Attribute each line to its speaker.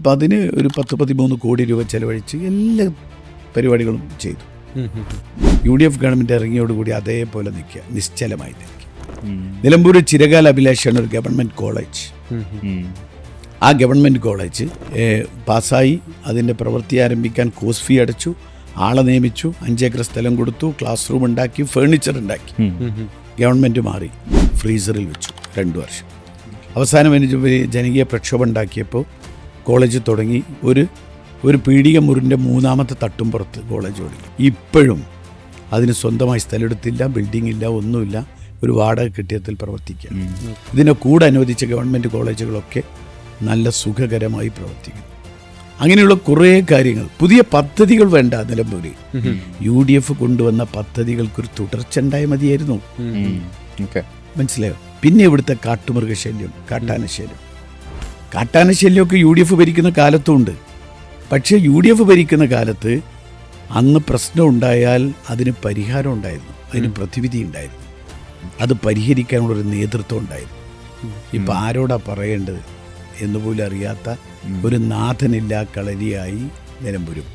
Speaker 1: അപ്പം അതിന് ഒരു 10-13 കോടി രൂപ ചെലവഴിച്ച് എല്ലാ പരിപാടികളും ചെയ്തു. UDF ഗവൺമെൻറ് ഇറങ്ങിയോടുകൂടി അതേപോലെ നിൽക്കുക, നിശ്ചലമായി നിൽക്കുക. നിലമ്പൂർ ചിരകാല അഭിലാഷാണ് ഒരു ഗവൺമെൻറ് കോളേജ്. ആ ഗവൺമെൻറ് കോളേജ് പാസ്സായി. അതിൻ്റെ പ്രവൃത്തി ആരംഭിക്കാൻ കോഴ്സ് ഫീ അടച്ചു, ആളെ നിയമിച്ചു, 5 ഏക്കർ സ്ഥലം കൊടുത്തു, ക്ലാസ് റൂം ഉണ്ടാക്കി, ഫേർണിച്ചർ ഉണ്ടാക്കി. ഗവൺമെൻറ് മാറി, ഫ്രീസറിൽ വെച്ചു 2 വർഷം. അവസാനം ജനകീയ പ്രക്ഷോഭം ഉണ്ടാക്കിയപ്പോൾ കോളേജ് തുടങ്ങി. ഒരു പീഡിക മുറിൻ്റെ 3ാമത്തെ തട്ടും പുറത്ത് കോളേജ് തുടങ്ങി. ഇപ്പോഴും അതിന് സ്വന്തമായി സ്ഥലമെടുത്തില്ല, ബിൽഡിംഗ് ഇല്ല, ഒന്നുമില്ല. ഒരു വാടക കെട്ടിടത്തിൽ പ്രവർത്തിക്കുക. ഇതിനെ കൂടെ അനുവദിച്ച ഗവൺമെൻറ് കോളേജുകളൊക്കെ നല്ല സുഖകരമായി പ്രവർത്തിക്കുന്നു. അങ്ങനെയുള്ള കുറേ കാര്യങ്ങൾ, പുതിയ പദ്ധതികൾ വേണ്ട. നിലമ്പൂരിൽ UDF കൊണ്ടുവന്ന പദ്ധതികൾക്കൊരു തുടർച്ച ഉണ്ടായ മതിയായിരുന്നു. മനസ്സിലായോ? പിന്നെ ഇവിടുത്തെ കാട്ടുമൃഗശല്യം, കാട്ടാനശല്യമൊക്കെ UDF ഭരിക്കുന്ന കാലത്തും ഉണ്ട്. പക്ഷേ UDF ഭരിക്കുന്ന കാലത്ത് അന്ന് പ്രശ്നം ഉണ്ടായാൽ അതിന് പരിഹാരം ഉണ്ടായിരുന്നു, അതിന് പ്രതിവിധി ഉണ്ടായിരുന്നു, അത് പരിഹരിക്കാനുള്ളൊരു നേതൃത്വം ഉണ്ടായിരുന്നു. ഇപ്പം ആരോടാ പറയേണ്ടത് എന്നുപോലും അറിയാത്ത ഒരു നാഥനില്ലാ കളരിയായി നിലമ്പൂരും.